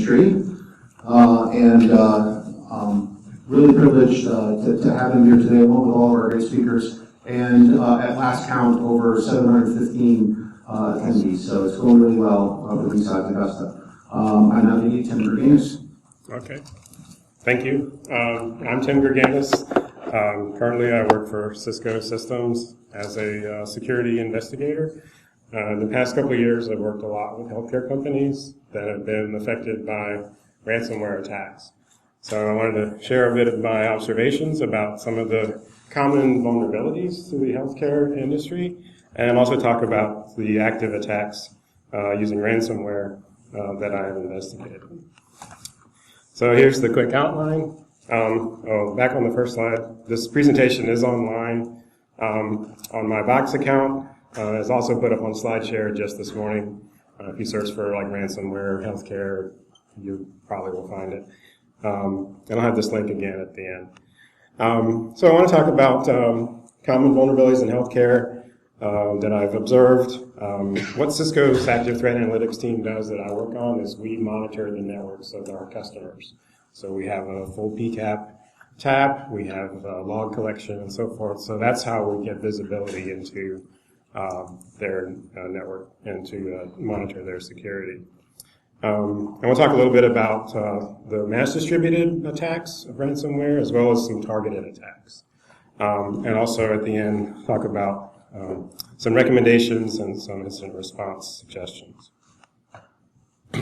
industry, really privileged to have him here today, along with all of our great speakers, and at last count, over 715 attendees. So it's going really well for BSides Augusta. I'm now going to need Tim Gurganis. Okay, thank you. I'm Tim Gurganis. Currently, I work for Cisco Systems as a security investigator. In the past couple of years, I've worked a lot with healthcare companies that have been affected by ransomware attacks. So I wanted to share a bit of my observations about some of the common vulnerabilities to the healthcare industry, and also talk about the active attacks using ransomware that I have investigated. So here's the quick outline. Back on the first slide, this presentation is online on my Box account. It's also put up on SlideShare just this morning. If you search for like ransomware, healthcare, you probably will find it. And I'll have this link again at the end. So I want to talk about common vulnerabilities in healthcare that I've observed. What Cisco's Active Threat Analytics team does that I work on is we monitor the networks of our customers. So we have a full PCAP tab, we have log collection and so forth. So that's how we get visibility into their network and to monitor their security. I want to talk a little bit about the mass distributed attacks of ransomware as well as some targeted attacks. And also at the end talk about some recommendations and some incident response suggestions.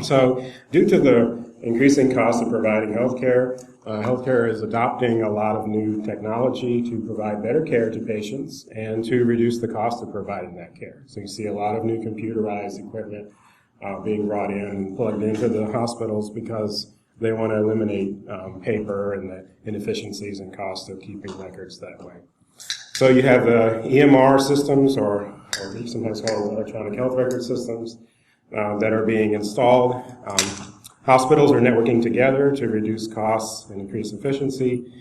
So due to the increasing cost of providing healthcare, healthcare is adopting a lot of new technology to provide better care to patients and to reduce the cost of providing that care. So you see a lot of new computerized equipment being brought in and plugged into the hospitals because they want to eliminate paper and the inefficiencies and cost of keeping records that way. So you have the EMR systems, or sometimes called electronic health record systems, that are being installed. Hospitals are networking together to reduce costs and increase efficiency.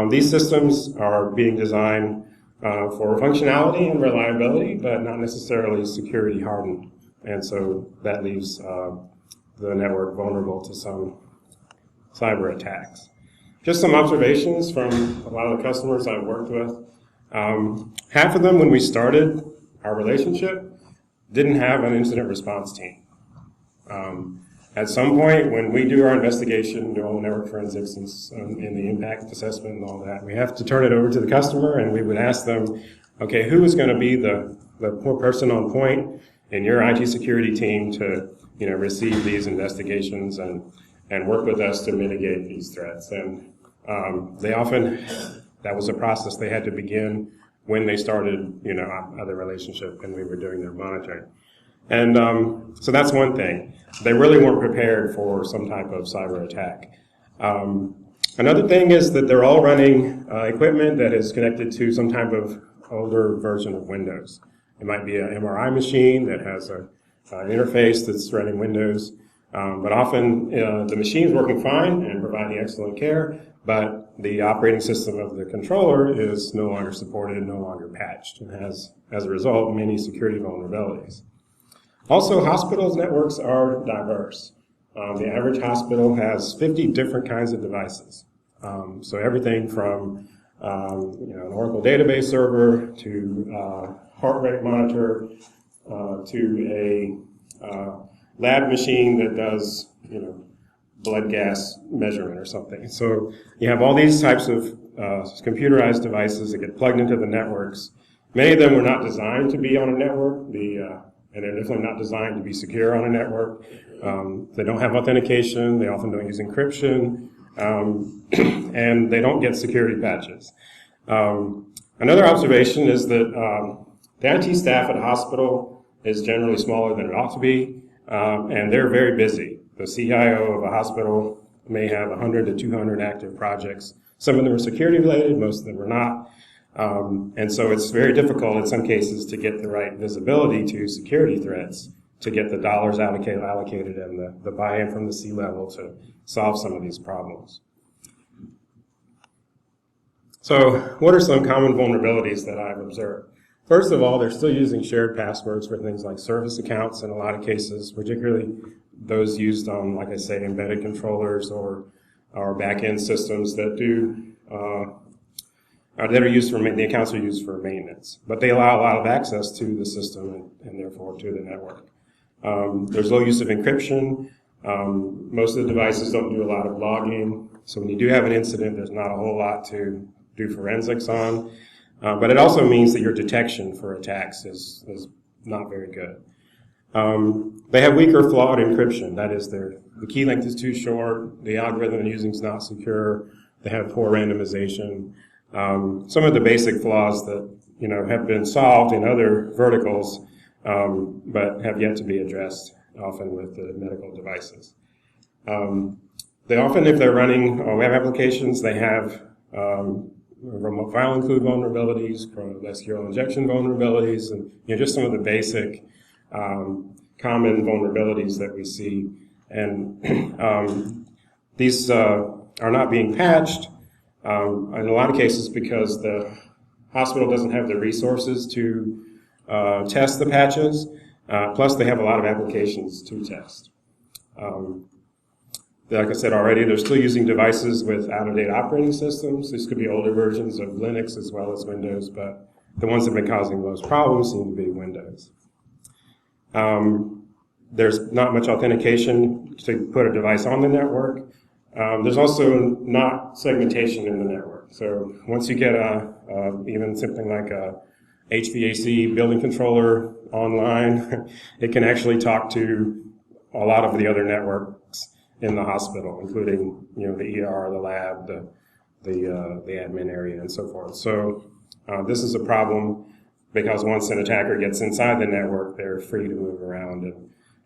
These systems are being designed for functionality and reliability, but not necessarily security hardened. And so that leaves the network vulnerable to some cyber attacks. Just some observations from a lot of the customers I've worked with. Half of them, when we started our relationship, didn't have an incident response team. At some point, when we do our investigation, do all the network forensics and the impact assessment and all that, we have to turn it over to the customer, and we would ask them, okay, who is going to be the person on point in your IT security team to, receive these investigations and work with us to mitigate these threats? And they often, that was a process they had to begin when they started, other relationship and we were doing their monitoring. And so that's one thing. They really weren't prepared for some type of cyber attack. Another thing is that they're all running equipment that is connected to some type of older version of Windows. It might be an MRI machine that has an interface that's running Windows, but often the machine is working fine and providing excellent care, but the operating system of the controller is no longer supported, no longer patched, and has, as a result, many security vulnerabilities. Also, hospitals' networks are diverse. The average hospital has 50 different kinds of devices. So everything from an Oracle database server to heart rate monitor to a lab machine that does blood gas measurement or something. So you have all these types of computerized devices that get plugged into the networks. Many of them were not designed to be on a network, and they're definitely not designed to be secure on a network. They don't have authentication. They often don't use encryption, and they don't get security patches. Another observation is that the IT staff at a hospital is generally smaller than it ought to be, and they're very busy. The CIO of a hospital may have 100 to 200 active projects. Some of them are security related, most of them are not. And so it's very difficult in some cases to get the right visibility to security threats, to get the dollars allocated and the buy-in from the C-level to solve some of these problems. So what are some common vulnerabilities that I've observed? First of all, they're still using shared passwords for things like service accounts in a lot of cases, particularly those used on, like I say, embedded controllers or back-end systems that that are used for the accounts are used for maintenance, but they allow a lot of access to the system and therefore to the network. There's low use of encryption. Most of the devices don't do a lot of logging, so when you do have an incident, there's not a whole lot to do forensics on. But it also means that your detection for attacks is not very good. They have weak or flawed encryption. That is, the key length is too short, the algorithm they're using is not secure, they have poor randomization. Some of the basic flaws that have been solved in other verticals, but have yet to be addressed, often with the medical devices. They often, if they're running web applications, they have remote file include vulnerabilities, SQL injection vulnerabilities, and just some of the basic common vulnerabilities that we see. And these are not being patched in a lot of cases because the hospital doesn't have the resources to test the patches. Plus, they have a lot of applications to test. Like I said already, they're still using devices with out-of-date operating systems. These could be older versions of Linux as well as Windows, but the ones that have been causing the most problems seem to be Windows. There's not much authentication to put a device on the network. There's also not segmentation in the network. So once you get even something like a HVAC building controller online, it can actually talk to a lot of the other networks in the hospital, including the ER, the lab, the admin area, and so forth. So this is a problem because once an attacker gets inside the network, they're free to move around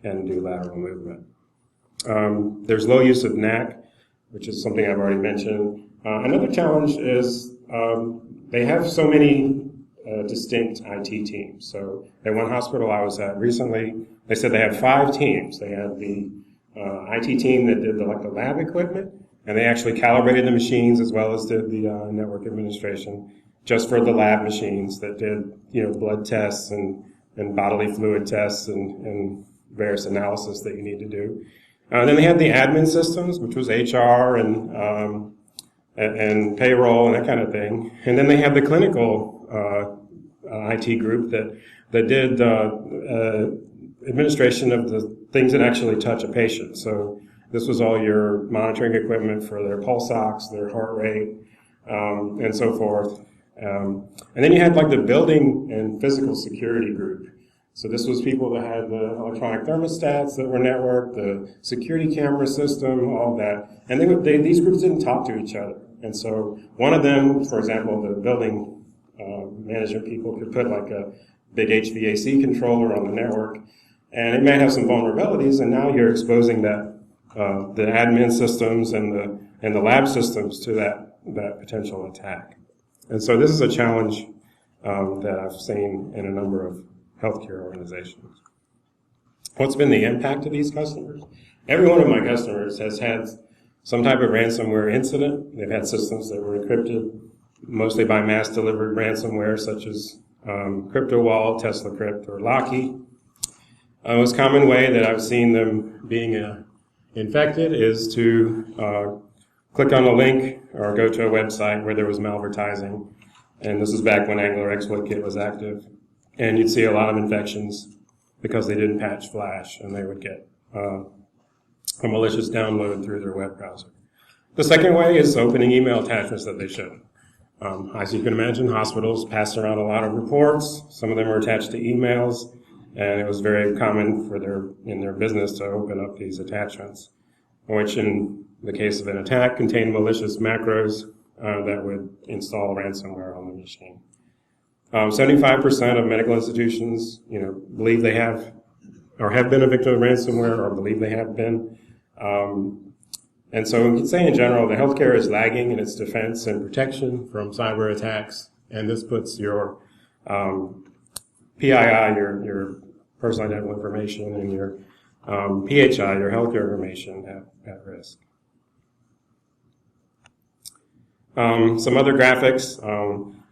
and do lateral movement. There's low use of NAC, which is something I've already mentioned. Another challenge is they have so many distinct IT teams. So at one hospital I was at recently, they said they have 5 teams. They had the IT team that did the lab equipment, and they actually calibrated the machines as well as did the network administration just for the lab machines that did blood tests and bodily fluid tests and various analysis that you need to do. Then they had the admin systems, which was HR and payroll and that kind of thing. And then they had the clinical IT group that did administration of the things that actually touch a patient. So this was all your monitoring equipment for their pulse ox, their heart rate, and so forth. And then you had the building and physical security group. So this was people that had the electronic thermostats that were networked, the security camera system, all that. And these groups didn't talk to each other. And so one of them, for example, the building management people could put a big HVAC controller on the network, and it might have some vulnerabilities, and now you're exposing the admin systems and the lab systems to that potential attack. And so this is a challenge that I've seen in a number of healthcare organizations. What's been the impact of these customers? Every one of my customers has had some type of ransomware incident. They've had systems that were encrypted, mostly by mass-delivered ransomware, such as CryptoWall, TeslaCrypt, or Locky. The most common way that I've seen them being infected is to click on a link or go to a website where there was malvertising. And this is back when Angler Exploit Kit was active. And you'd see a lot of infections because they didn't patch Flash, and they would get a malicious download through their web browser. The second way is opening email attachments that they shouldn't. As you can imagine, hospitals passed around a lot of reports. Some of them were attached to emails, and it was very common in their business to open up these attachments, which in the case of an attack contained malicious macros that would install ransomware on the machine. 75% of medical institutions, believe they have or have been a victim of ransomware or believe they have been. And so we can say in general, the healthcare is lagging in its defense and protection from cyber attacks, and this puts your PII, your personal identifiable information, and your PHI, your healthcare information, at risk. Some other graphics.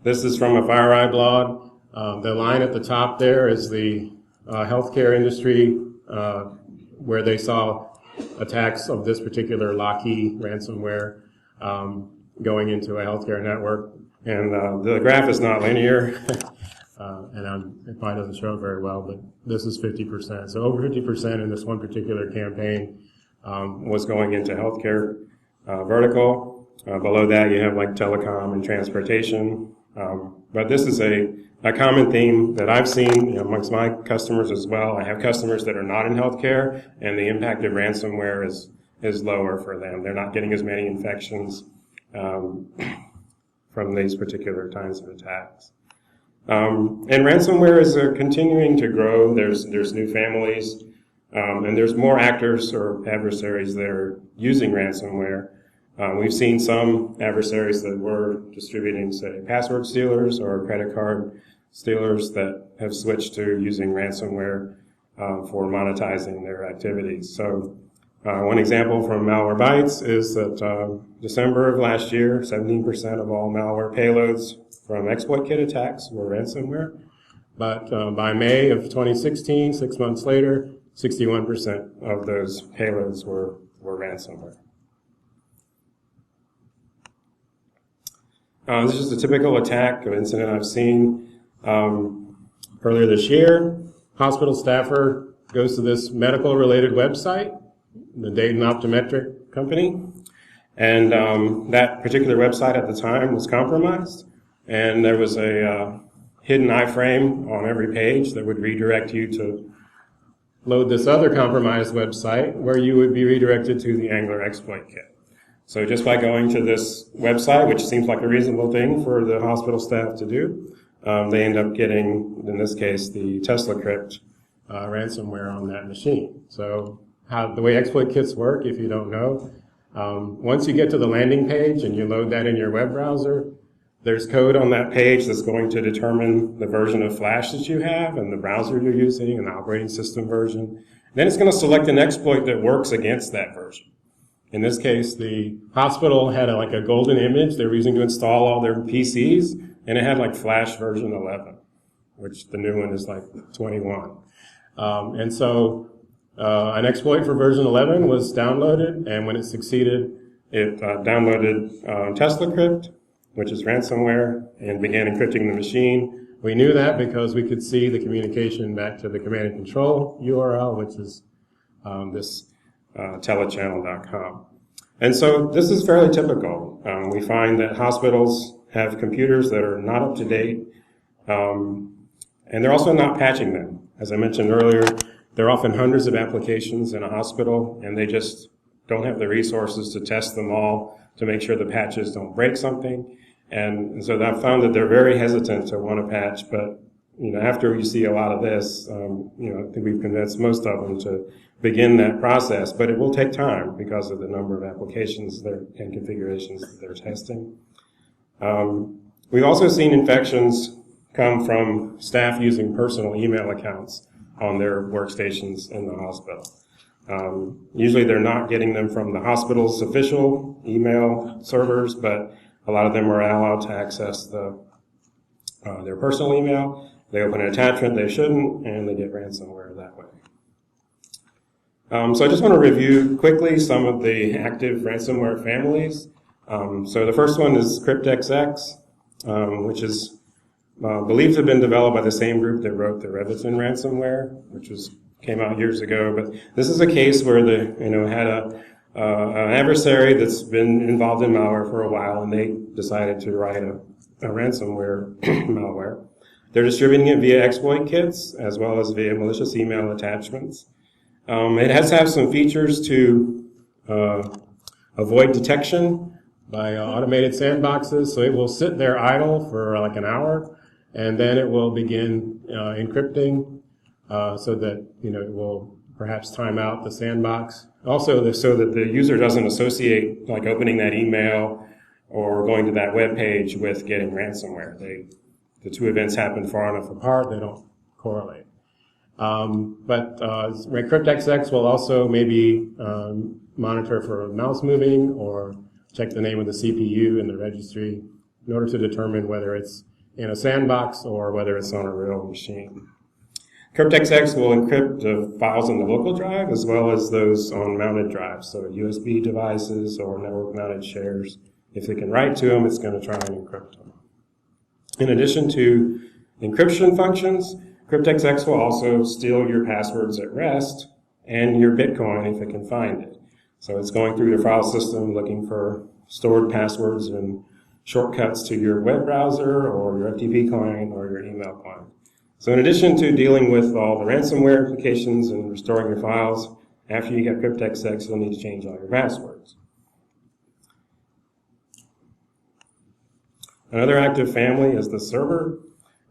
This is from a FireEye blog. The line at the top there is the healthcare industry where they saw attacks of this particular Lockheed ransomware going into a healthcare network. And the graph is not linear, and it probably doesn't show it very well, but this is 50%. So over 50% in this one particular campaign was going into healthcare vertical. Below that, you have like telecom and transportation. But this is a common theme that I've seen amongst my customers as well. I have customers that are not in healthcare, and the impact of ransomware is lower for them. They're not getting as many infections from these particular kinds of attacks. And ransomware is continuing to grow. There's new families, and there's more actors or adversaries that are using ransomware. We've seen some adversaries that were distributing, say, password stealers or credit card stealers that have switched to using ransomware for monetizing their activities. So one example from Malwarebytes is that December of last year, 17% of all malware payloads from exploit kit attacks were ransomware. But by May of 2016, 6 months later, 61% of those payloads were ransomware. This is a typical attack or incident I've seen earlier this year. Hospital staffer goes to this medical-related website, the Dayton Optometric Company, and that particular website at the time was compromised, and there was a hidden iframe on every page that would redirect you to load this other compromised website where you would be redirected to the Angler exploit kit. So just by going to this website, which seems like a reasonable thing for the hospital staff to do, they end up getting, in this case, the TeslaCrypt ransomware on that machine. So the way exploit kits work, if you don't know, once you get to the landing page and you load that in your web browser, there's code on that page that's going to determine the version of Flash that you have and the browser you're using and the operating system version. Then it's going to select an exploit that works against that version. In this case, the hospital had like a golden image they were using to install all their PCs, and it had like Flash version 11, which the new one is like 21. And so an exploit for version 11 was downloaded, and when it succeeded, it downloaded TeslaCrypt, which is ransomware, and began encrypting the machine. We knew that because we could see the communication back to the command and control URL, which is this telechannel.com. And so this is fairly typical. We find that hospitals have computers that are not up to date, and they're also not patching them. As I mentioned earlier, there are often hundreds of applications in a hospital, and they just don't have the resources to test them all to make sure the patches don't break something. And so I've found that they're very hesitant to want to patch, but after you see a lot of this, I think we've convinced most of them to begin that process, but it will take time because of the number of applications and configurations that they're testing. We've also seen infections come from staff using personal email accounts on their workstations in the hospital. Usually they're not getting them from the hospital's official email servers, but a lot of them are allowed to access their personal email. They open an attachment they shouldn't, and they get ransomware that way. So I just want to review quickly some of the active ransomware families. So the first one is CryptXX, which is believed to have been developed by the same group that wrote the Reviton ransomware, which came out years ago. But this is a case where had an adversary that's been involved in malware for a while, and they decided to write a ransomware malware. They're distributing it via exploit kits as well as via malicious email attachments. It has to have some features to avoid detection by automated sandboxes, so it will sit there idle for like an hour, and then it will begin encrypting so that it will perhaps time out the sandbox. Also, so that the user doesn't associate like opening that email or going to that web page with getting ransomware. The two events happen far enough apart; they don't correlate. But CryptXX will also maybe monitor for mouse moving or check the name of the CPU in the registry in order to determine whether it's in a sandbox or whether it's on a real machine. CryptXX will encrypt the files in the local drive as well as those on mounted drives, so USB devices or network-mounted shares. If it can write to them, it's going to try and encrypt them. In addition to encryption functions, CryptXX will also steal your passwords at rest and your Bitcoin if it can find it. So it's going through the file system looking for stored passwords and shortcuts to your web browser or your FTP client or your email client. So in addition to dealing with all the ransomware implications and restoring your files, after you get CryptXX, you'll need to change all your passwords. Another active family is the Cerber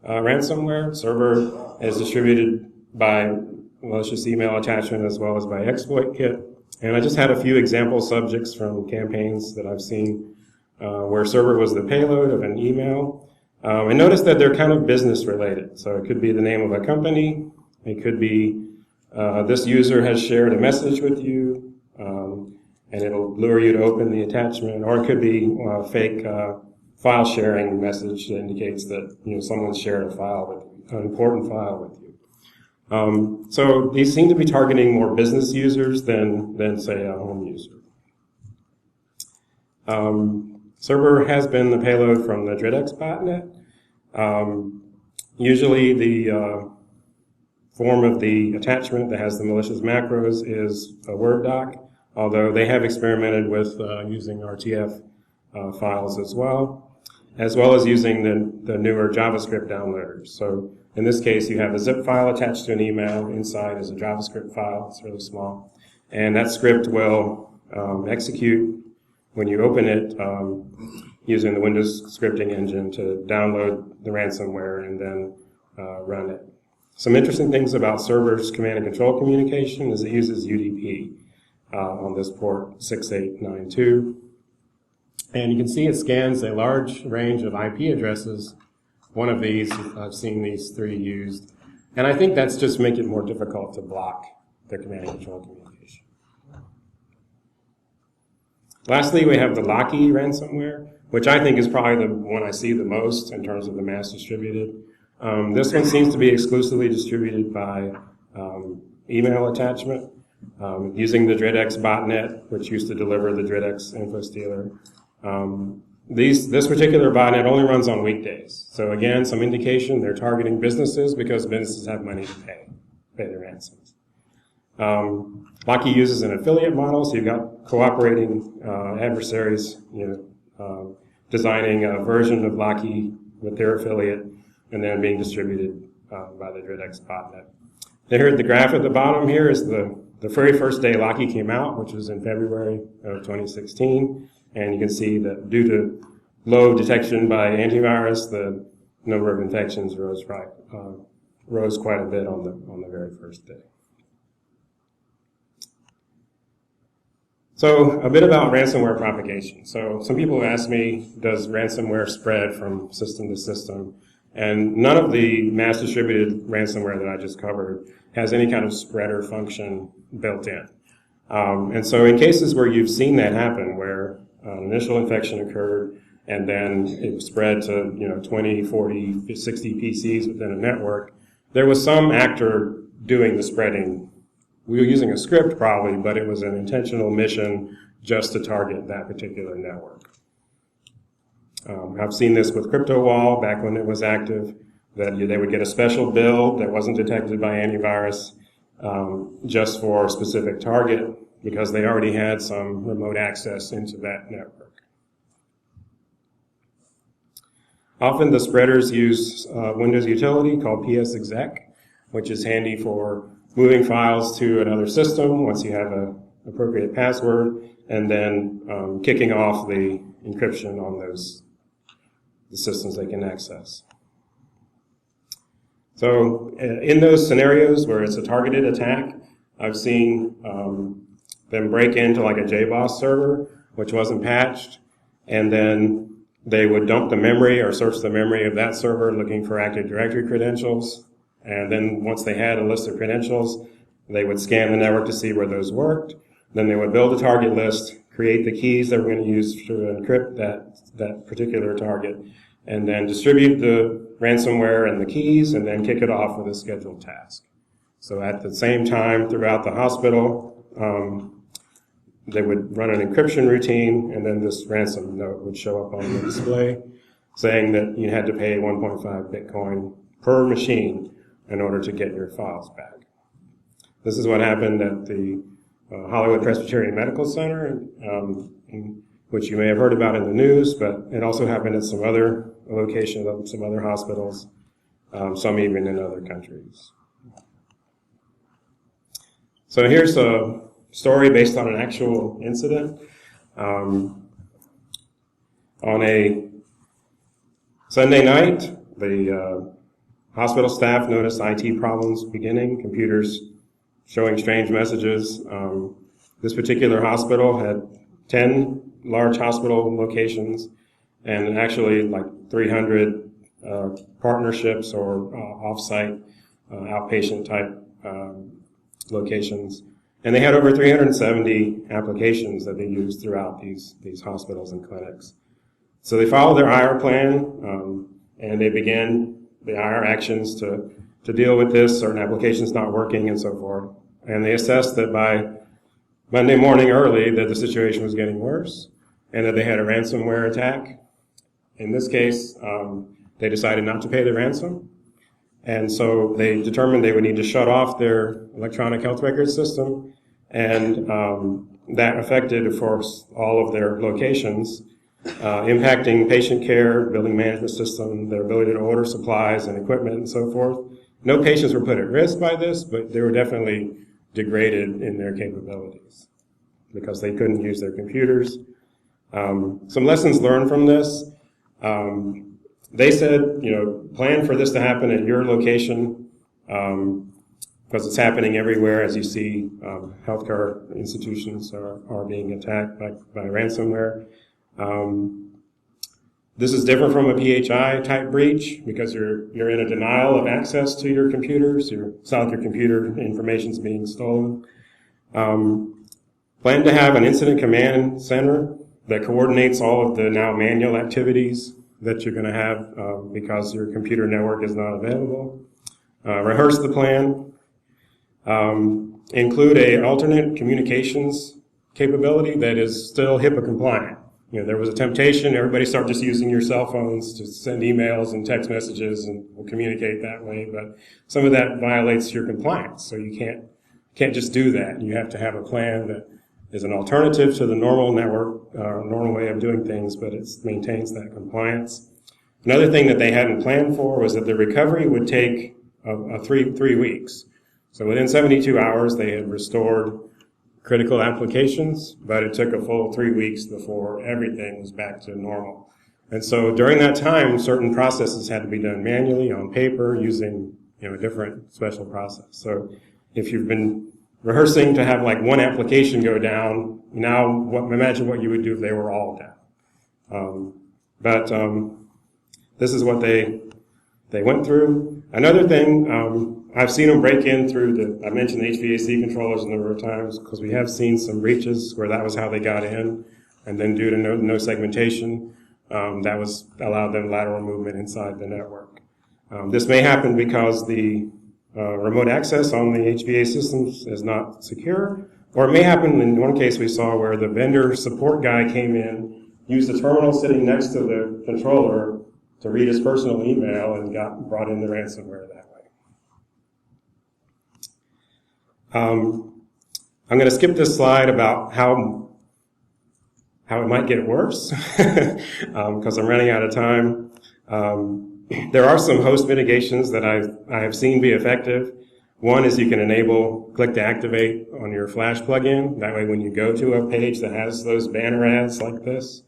ransomware. Cerber is distributed by malicious email attachment as well as by exploit kit. And I just had a few example subjects from campaigns that I've seen where Cerber was the payload of an email. And notice that they're kind of business related. So it could be the name of a company. It could be this user has shared a message with you, and it'll lure you to open the attachment. Or it could be a fake file sharing message that indicates that someone shared a file with you, an important file with you. So these seem to be targeting more business users than say a home user. Cerber has been the payload from the DRIDX botnet. Usually the form of the attachment that has the malicious macros is a Word doc, although they have experimented with using RTF files as well as using the newer JavaScript downloaders. So in this case, you have a zip file attached to an email. Inside is a JavaScript file. It's really small. And that script will execute when you open it using the Windows scripting engine to download the ransomware and then run it. Some interesting things about Cerber's command and control communication is it uses UDP on this port 6892. And you can see it scans a large range of IP addresses. One of these, I've seen these three used. And I think that's just make it more difficult to block the command and control communication. Lastly, we have the Locky ransomware, which I think is probably the one I see the most in terms of the mass distributed. This one seems to be exclusively distributed by email attachment, using the DRIDX botnet, which used to deliver the DRIDX info stealer. This particular botnet only runs on weekdays. So again, some indication they're targeting businesses because businesses have money to pay their ransoms. Locky uses an affiliate model, so you've got cooperating adversaries, designing a version of Locky with their affiliate and then being distributed by the DRIDX botnet. Here at the graph at the bottom here is the very first day Locky came out, which was in February of 2016. And you can see that due to low detection by antivirus, the number of infections rose quite a bit on the very first day. So a bit about ransomware propagation. So some people ask me, does ransomware spread from system to system? And none of the mass distributed ransomware that I just covered has any kind of spreader function built in. And so in cases where you've seen that happen, where an initial infection occurred and then it spread to 20, 40, 60 PCs within a network, there was some actor doing the spreading. We were using a script probably, but it was an intentional mission just to target that particular network. I've seen this with CryptoWall back when it was active, that they would get a special build that wasn't detected by antivirus just for a specific target because they already had some remote access into that network. Often the spreaders use a Windows utility called PSExec, which is handy for moving files to another system once you have an appropriate password, and then kicking off the encryption on the systems they can access. So in those scenarios where it's a targeted attack, I've seen them break into like a JBoss server, which wasn't patched, and then they would dump the memory or search the memory of that server looking for Active Directory credentials. And then once they had a list of credentials, they would scan the network to see where those worked. Then they would build a target list, create the keys that we're going to use to encrypt that particular target, and then distribute the ransomware and the keys, and then kick it off with a scheduled task. So at the same time throughout the hospital, they would run an encryption routine, and then this ransom note would show up on the display saying that you had to pay 1.5 Bitcoin per machine in order to get your files back. This is what happened at the Hollywood Presbyterian Medical Center, which you may have heard about in the news, but it also happened at some other locations, some other hospitals, some even in other countries. So here's a story based on an actual incident. On a Sunday night, the hospital staff noticed IT problems beginning, computers showing strange messages. This particular hospital had 10 large hospital locations and actually like 300 partnerships or off-site outpatient type locations. And they had over 370 applications that they used throughout these hospitals and clinics. So they followed their IR plan, and they began the IR actions to deal with this, certain applications not working and so forth. And they assessed that by Monday morning early that the situation was getting worse and that they had a ransomware attack. In this case, they decided not to pay the ransom. And so they determined they would need to shut off their electronic health record system. And that affected, of course, all of their locations, impacting patient care, building management system, their ability to order supplies and equipment and so forth. No patients were put at risk by this, but they were definitely degraded in their capabilities because they couldn't use their computers. Some lessons learned from this. They said, plan for this to happen at your location because it's happening everywhere as you see healthcare institutions are being attacked by ransomware. This is different from a PHI type breach because you're in a denial of access to your computers. It's not like your computer information is being stolen. Plan to have an incident command center that coordinates all of the now manual activities that you're going to have because your computer network is not available. Rehearse the plan. Include an alternate communications capability that is still HIPAA compliant. There was a temptation, everybody started just using your cell phones to send emails and text messages and we'll communicate that way, but some of that violates your compliance, so you can't just do that. You have to have a plan that is an alternative to the normal network, normal way of doing things, but it maintains that compliance. Another thing that they hadn't planned for was that the recovery would take three weeks. So within 72 hours, they had restored critical applications, but it took a full 3 weeks before everything was back to normal. And so during that time, certain processes had to be done manually on paper using a different special process. So if you've been rehearsing to have like one application go down, now imagine what you would do if they were all down. But this is what they went through. Another thing, I've seen them break in through I mentioned the HVAC controllers a number of times because we have seen some breaches where that was how they got in, and then due to no segmentation, that allowed them lateral movement inside the network. This may happen because the remote access on the HVAC systems is not secure, or it may happen in one case we saw where the vendor support guy came in, used the terminal sitting next to the controller to read his personal email and brought in the ransomware that way. I'm going to skip this slide about how it might get worse because I'm running out of time. There are some host mitigations that I have seen be effective. One is you can enable click to activate on your Flash plugin. That way when you go to a page that has those banner ads like this,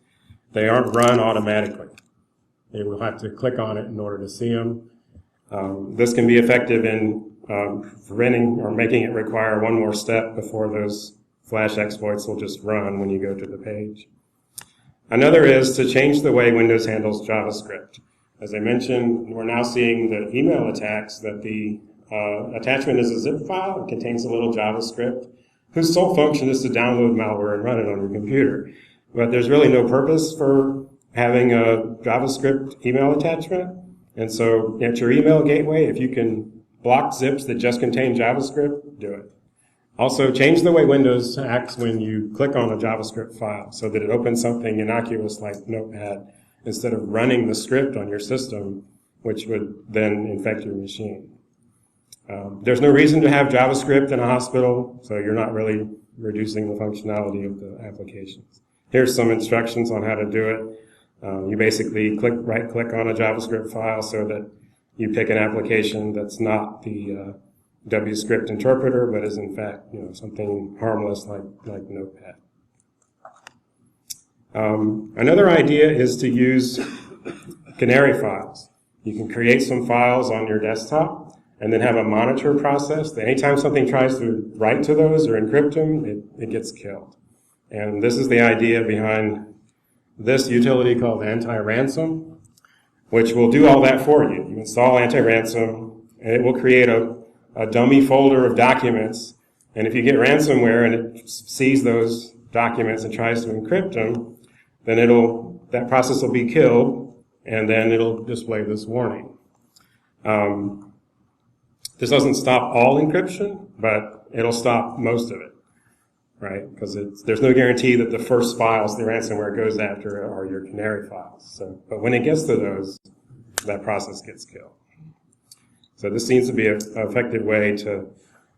they aren't run automatically. You will have to click on it in order to see them. This can be effective in preventing or making it require one more step before those Flash exploits will just run when you go to the page. Another is to change the way Windows handles JavaScript. As I mentioned, we're now seeing the email attacks that the attachment is a zip file. It contains a little JavaScript whose sole function is to download malware and run it on your computer. But there's really no purpose for having a JavaScript email attachment. And so at your email gateway, if you can block zips that just contain JavaScript, do it. Also, change the way Windows acts when you click on a JavaScript file so that it opens something innocuous like Notepad instead of running the script on your system, which would then infect your machine. There's no reason to have JavaScript in a hospital, so you're not really reducing the functionality of the applications. Here's some instructions on how to do it. You basically right-click on a JavaScript file so that you pick an application that's not the WScript interpreter, but is in fact, something harmless like Notepad. Another idea is to use canary files. You can create some files on your desktop and then have a monitor process that anytime something tries to write to those or encrypt them, it gets killed. And this is the idea behind this utility called anti-ransom, which will do all that for you. You install anti-ransom, and it will create a dummy folder of documents. And if you get ransomware and it sees those documents and tries to encrypt them, then that process will be killed, and then it'll display this warning. This doesn't stop all encryption, but it'll stop most of it, right? Because there's no guarantee that the first files the ransomware goes after are your canary files. But when it gets to those, that process gets killed. So this seems to be an effective way to,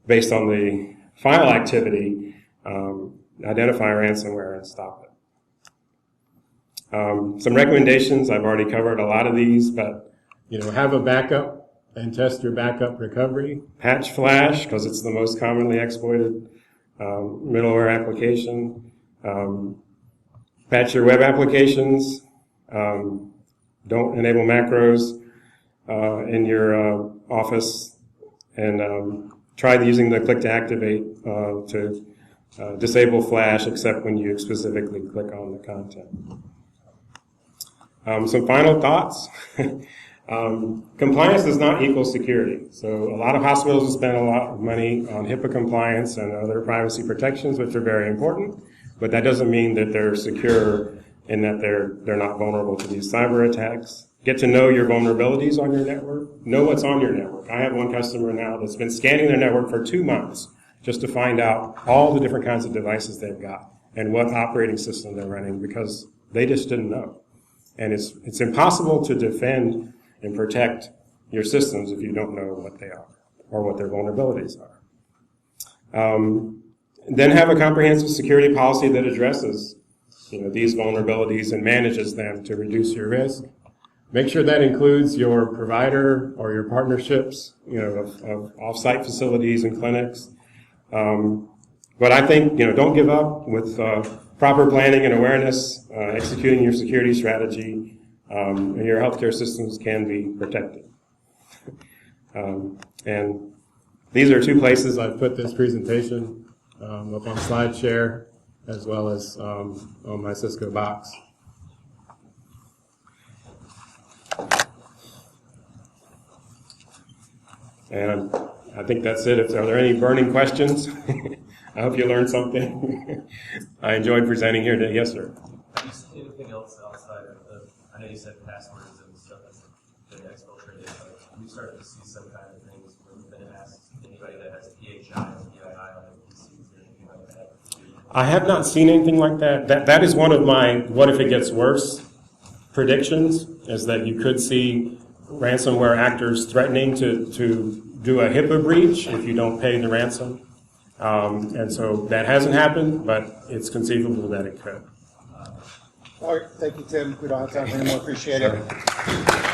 based on the file activity, identify ransomware and stop it. Some recommendations, I've already covered a lot of these, but have a backup and test your backup recovery. Patch Flash, because it's the most commonly exploited middleware application. Patch your web applications. Don't enable macros in your Office, and try using the click to activate to disable Flash except when you specifically click on the content. Some final thoughts. Compliance does not equal security. So a lot of hospitals spend a lot of money on HIPAA compliance and other privacy protections, which are very important, but that doesn't mean that they're secure in that they're not vulnerable to these cyber attacks. Get to know your vulnerabilities on your network. Know what's on your network. I have one customer now that's been scanning their network for 2 months just to find out all the different kinds of devices they've got and what operating system they're running because they just didn't know. And it's impossible to defend and protect your systems if you don't know what they are or what their vulnerabilities are. Then have a comprehensive security policy that addresses these vulnerabilities and manages them to reduce your risk. Make sure that includes your provider or your partnerships, of off-site facilities and clinics. But I think, don't give up with proper planning and awareness, executing your security strategy, and your healthcare systems can be protected. And these are 2 places I've put this presentation, up on SlideShare as well as on my Cisco box. And I think that's it. Are there any burning questions? I hope you learned something. I enjoyed presenting here today. Yes, sir. Have you seen anything else outside of I know you said passwords and stuff that's been exfiltrated, but have you started to see some kind of things where you've been asked anybody that has PHI or PII on PCs or anything like that? I have not seen anything like that. That is one of my what if it gets worse predictions, is that you could see ransomware actors threatening to do a HIPAA breach if you don't pay the ransom. And so that hasn't happened, but it's conceivable that it could. All right, thank you, Tim. We don't have time for any more. Appreciate it.